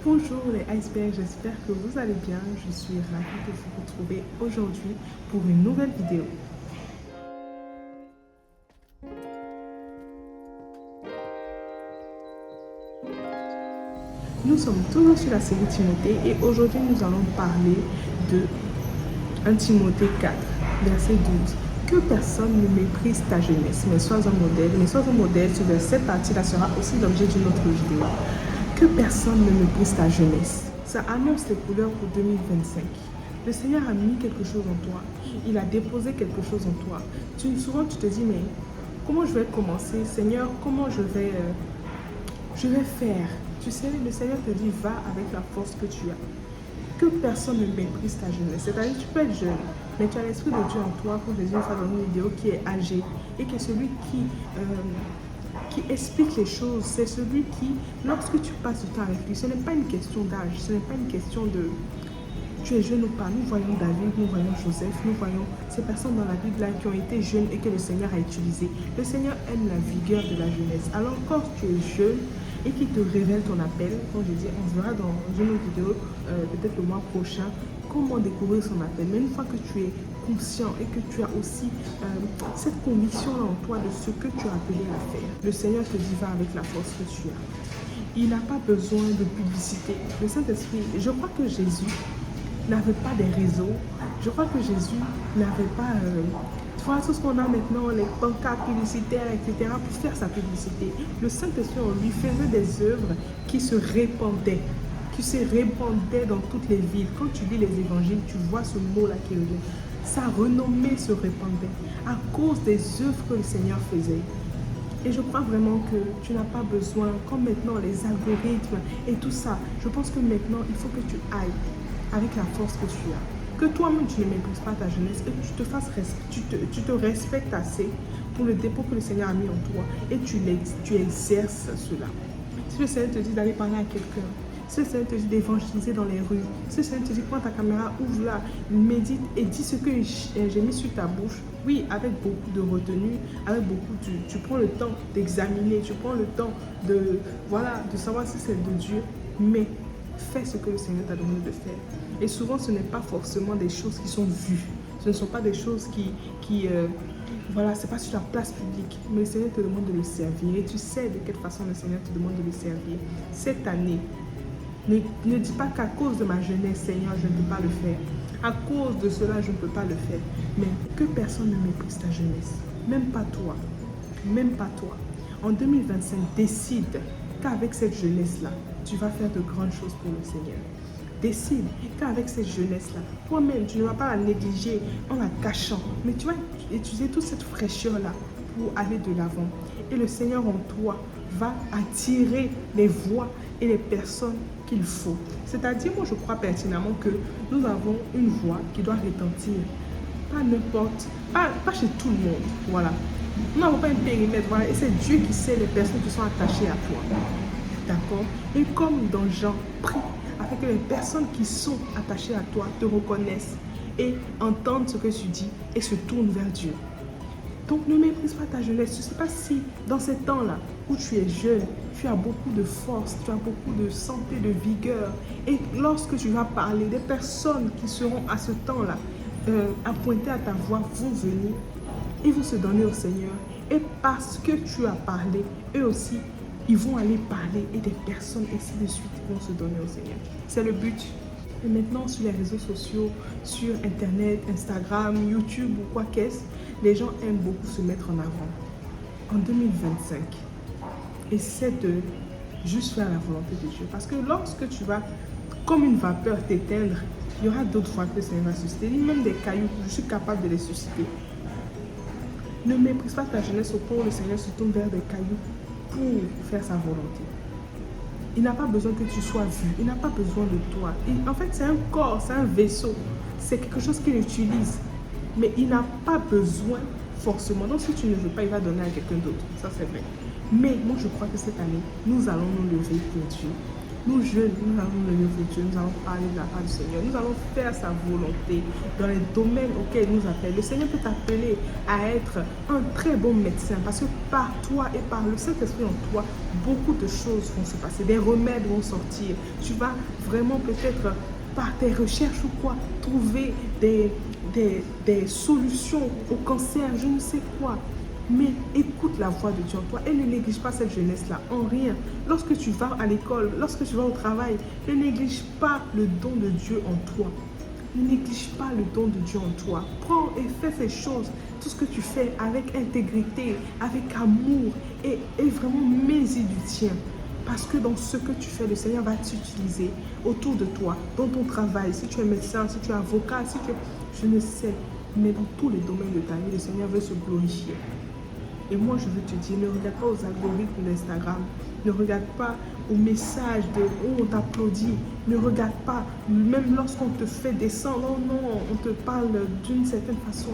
Bonjour les icebergs, j'espère que vous allez bien. Je suis ravie de vous retrouver aujourd'hui pour une nouvelle vidéo. Nous sommes toujours sur la série Timothée et aujourd'hui nous allons parler de 1 Timothée 4, verset 12. Que personne ne méprise ta jeunesse, mais sois un modèle. Cette partie-là sera aussi l'objet d'une autre vidéo. Que personne ne méprise ta jeunesse. Ça annonce les couleurs pour 2025. Le Seigneur a mis quelque chose en toi. Il a déposé quelque chose en toi. Souvent, tu te dis, mais comment je vais commencer? Seigneur, comment je vais faire? Tu sais, le Seigneur te dit, va avec la force que tu as. Que personne ne méprise ta jeunesse. C'est-à-dire, tu peux être jeune, mais tu as l'Esprit de Dieu en toi, pour deuxième fois dans une vidéo, qui est âgé et qui est celui qui explique les choses. C'est celui qui, lorsque tu passes du temps avec lui, ce n'est pas une question d'âge, ce n'est pas une question de tu es jeune ou pas. Nous voyons David, nous voyons Joseph, nous voyons ces personnes dans la Bible là qui ont été jeunes et que le Seigneur a utilisé. Le Seigneur aime la vigueur de la jeunesse. Alors quand tu es jeune et qu'il te révèle ton appel, comme je dis, on verra dans une autre vidéo, peut-être le mois prochain, comment découvrir son appel. Mais une fois que tu es conscient et que tu as aussi cette conviction-là en toi de ce que tu as appelé à faire, le Seigneur te dit va avec la force que tu as. Il n'a pas besoin de publicité. Le Saint-Esprit, je crois que Jésus n'avait pas des réseaux. Je crois que Jésus n'avait pas tu vois, tout ce qu'on a maintenant, les pancartes publicitaires, etc., pour faire sa publicité. Le Saint-Esprit en lui faisait des œuvres qui se répandaient dans toutes les villes. Quand tu lis les évangiles, tu vois ce mot-là qui revient. Sa renommée se répandait à cause des œuvres que le Seigneur faisait. Et je crois vraiment que tu n'as pas besoin, comme maintenant les algorithmes et tout ça, je pense que maintenant, il faut que tu ailles avec la force que tu as. Que toi-même, tu ne méprises pas ta jeunesse et que tu te respectes assez pour le dépôt que le Seigneur a mis en toi et tu exerces cela. Si le Seigneur te dit d'aller parler à quelqu'un, si le Seigneur te dit d'évangéliser dans les rues, si le Seigneur te dit prends ta caméra, ouvre-la, médite et dis ce que j'ai mis sur ta bouche, oui, avec beaucoup de retenue, avec tu prends le temps d'examiner, tu prends le temps de savoir si c'est de Dieu, mais fais ce que le Seigneur t'a donné de faire. Et souvent, ce n'est pas forcément des choses qui sont vues. Ce ne sont pas des choses c'est pas sur la place publique. Mais le Seigneur te demande de le servir. Et tu sais de quelle façon le Seigneur te demande de le servir. Cette année, ne dis pas qu'à cause de ma jeunesse, Seigneur, je ne peux pas le faire. À cause de cela, je ne peux pas le faire. Mais que personne ne méprise ta jeunesse. Même pas toi. Même pas toi. En 2025, décide qu'avec cette jeunesse-là, tu vas faire de grandes choses pour le Seigneur. Décide qu'avec cette jeunesse-là, toi-même, tu ne vas pas la négliger en la cachant, mais tu vas utiliser toute cette fraîcheur-là pour aller de l'avant. Et le Seigneur en toi va attirer les voix et les personnes qu'il faut. C'est-à-dire, moi je crois pertinemment que nous avons une voix qui doit retentir. Pas n'importe, pas chez tout le monde, voilà. Nous n'avons pas un périmètre, voilà, et c'est Dieu qui sait les personnes qui sont attachées à toi. D'accord? Et comme dans Jean, prie afin que les personnes qui sont attachées à toi te reconnaissent et entendent ce que tu dis et se tournent vers Dieu. Donc ne méprise pas ta jeunesse. Je ne sais pas si dans ces temps-là où tu es jeune, tu as beaucoup de force, tu as beaucoup de santé, de vigueur. Et lorsque tu vas parler, des personnes qui seront à ce temps-là appointées à ta voix vont venir et vont se donner au Seigneur. Et parce que tu as parlé, eux aussi, ils vont aller parler et des personnes ainsi de suite vont se donner au Seigneur. C'est le but. Et maintenant, sur les réseaux sociaux, sur Internet, Instagram, YouTube ou quoi qu'est-ce, les gens aiment beaucoup se mettre en avant. En 2025, essaie de juste faire la volonté de Dieu. Parce que lorsque tu vas, comme une vapeur, t'éteindre, il y aura d'autres fois que le Seigneur va susciter. Même des cailloux, je suis capable de les susciter. Ne méprise pas ta jeunesse au point où le Seigneur se tourne vers des cailloux pour faire sa volonté. Il n'a pas besoin que tu sois vu. Il n'a pas besoin de toi. En fait, c'est un corps, c'est un vaisseau. C'est quelque chose qu'il utilise. Mais il n'a pas besoin forcément. Donc, si tu ne veux pas, il va donner à quelqu'un d'autre. Ça, c'est vrai. Mais moi, je crois que cette année, nous allons nous lever pour Dieu. Nous jeunes, nous allons lever pour Dieu, nous allons parler de la part du Seigneur, nous allons faire sa volonté dans les domaines auxquels il nous appelle. Le Seigneur peut t'appeler à être un très bon médecin parce que par toi et par le Saint-Esprit en toi, beaucoup de choses vont se passer, des remèdes vont sortir. Tu vas vraiment peut-être par tes recherches ou quoi, trouver des solutions au cancer, je ne sais quoi. Mais écoute la voix de Dieu en toi et ne néglige pas cette jeunesse-là en rien. Lorsque tu vas à l'école, lorsque tu vas au travail, ne néglige pas le don de Dieu en toi. Ne néglige pas le don de Dieu en toi. Prends et fais ces choses, tout ce que tu fais avec intégrité, avec amour et vraiment mets-y du tien. Parce que dans ce que tu fais, le Seigneur va t'utiliser autour de toi, dans ton travail, si tu es médecin, si tu es avocat, si tu es... Je ne sais, mais dans tous les domaines de ta vie, le Seigneur veut se glorifier. Et moi, je veux te dire, ne regarde pas aux algorithmes d'Instagram, ne regarde pas aux messages de où on t'applaudit, ne regarde pas, même lorsqu'on te fait descendre, non, on te parle d'une certaine façon.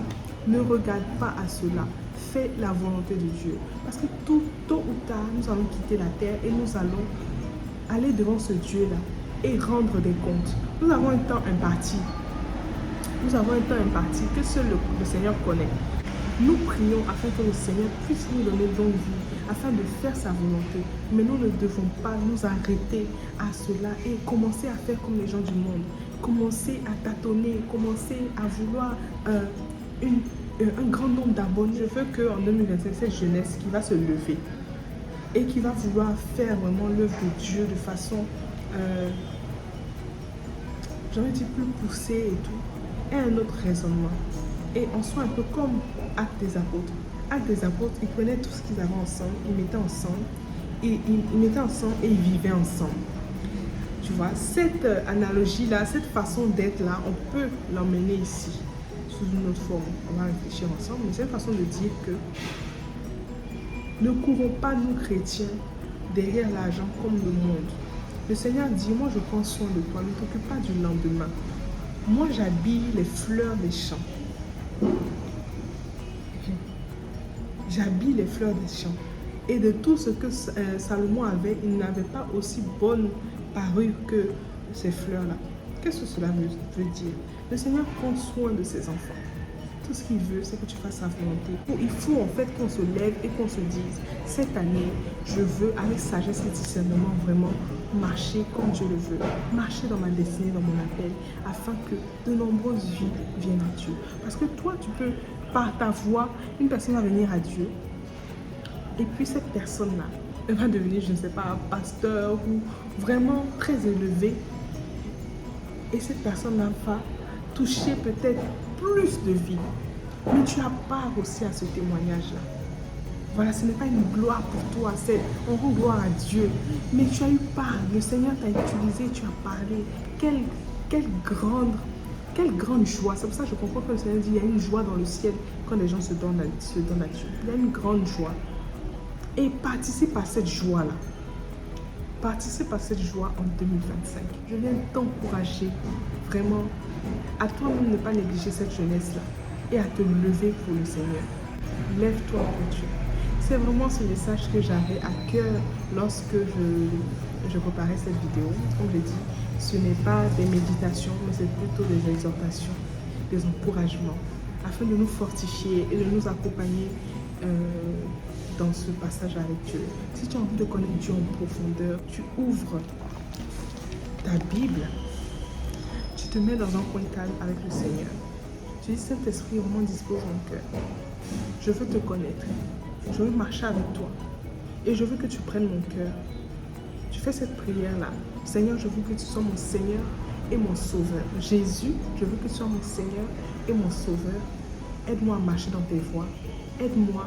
Ne regarde pas à cela. Fais la volonté de Dieu. Parce que tôt ou tard, nous allons quitter la terre et nous allons aller devant ce Dieu-là et rendre des comptes. Nous avons un temps imparti. Nous avons un temps imparti que seul le Seigneur connaît. Nous prions afin que le Seigneur puisse nous donner longue vie, afin de faire sa volonté. Mais nous ne devons pas nous arrêter à cela et commencer à faire comme les gens du monde. Commencer à tâtonner, commencer à vouloir un grand nombre d'abonnés. Je veux qu'en 2025, cette jeunesse qui va se lever et qui va vouloir faire vraiment l'œuvre de Dieu de façon, j'ai envie de dire, plus poussée et tout, ait un autre raisonnement. Et on soit un peu comme Actes des Apôtres. Actes des Apôtres, ils prenaient tout ce qu'ils avaient ensemble, ils mettaient ensemble, et ils vivaient ensemble. Tu vois, cette analogie-là, cette façon d'être-là, on peut l'emmener ici, sous une autre forme. On va réfléchir ensemble, mais c'est une façon de dire que ne courons pas, nous chrétiens, derrière l'argent comme le monde. Le Seigneur dit, moi je prends soin de toi, ne t'occupe pas du lendemain. Moi j'habille les fleurs des champs. J'habille les fleurs des champs. Et de tout ce que Salomon avait, il n'avait pas aussi bonne parure que ces fleurs-là. Qu'est-ce que cela veut dire? Le Seigneur prend soin de ses enfants. Tout ce qu'il veut, c'est que tu fasses sa volonté. Il faut en fait qu'on se lève et qu'on se dise, cette année, je veux avec sagesse et discernement vraiment marcher comme Dieu le veut. Marcher dans ma destinée, dans mon appel, afin que de nombreuses vies viennent à Dieu. Parce que toi, tu peux, par ta voix, une personne va venir à Dieu. Et puis cette personne-là, elle va devenir, je ne sais pas, un pasteur ou vraiment très élevé. Et cette personne-là va toucher peut-être plus de vie. Mais tu as part aussi à ce témoignage-là. Voilà, ce n'est pas une gloire pour toi, c'est on rend gloire à Dieu. Mais tu as eu part, le Seigneur t'a utilisé, tu as parlé. Quelle grande joie. C'est pour ça que je comprends que le Seigneur dit, il y a une joie dans le ciel quand les gens se donnent à Dieu. Il y a une grande joie. Et participe à cette joie-là. Participe à cette joie en 2025. Je viens t'encourager vraiment à toi-même ne pas négliger cette jeunesse-là et à te lever pour le Seigneur. Lève-toi pour Dieu. C'est vraiment ce message que j'avais à cœur lorsque je préparais cette vidéo. Comme je dis, ce n'est pas des méditations, mais c'est plutôt des exhortations, des encouragements, afin de nous fortifier et de nous accompagner dans ce passage avec Dieu. Si tu as envie de connaître Dieu en profondeur, tu ouvres ta Bible, tu te mets dans un coin calme avec le Seigneur. Tu dis, Saint-Esprit, vraiment dispose mon cœur. Je veux te connaître. Je veux marcher avec toi. Et je veux que tu prennes mon cœur. Tu fais cette prière-là. Seigneur, je veux que tu sois mon Seigneur et mon Sauveur. Jésus, je veux que tu sois mon Seigneur et mon Sauveur. Aide-moi à marcher dans tes voies. Aide-moi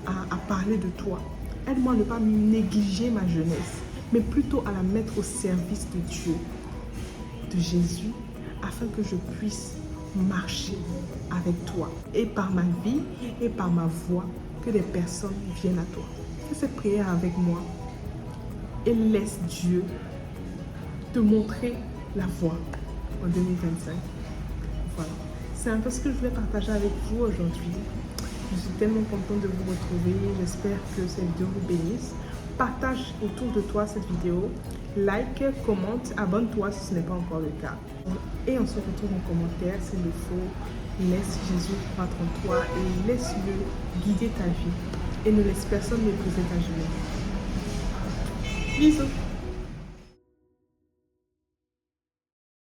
à parler de toi. Aide-moi à ne pas négliger ma jeunesse, mais plutôt à la mettre au service de Dieu, de Jésus, afin que je puisse marcher avec toi. Et par ma vie et par ma voix, que des personnes viennent à toi. Fais cette prière avec moi et laisse Dieu te montrer la voie en 2025. Voilà. C'est un peu ce que je voulais partager avec vous aujourd'hui. Je suis tellement contente de vous retrouver. J'espère que cette vidéo vous bénisse. Partage autour de toi cette vidéo like, commente, abonne-toi si ce n'est pas encore le cas. Et on se retrouve en commentaire s'il le faut. Laisse Jésus croître en toi et laisse-le guider ta vie. Et ne laisse personne mépriser ta jeunesse. Bisous.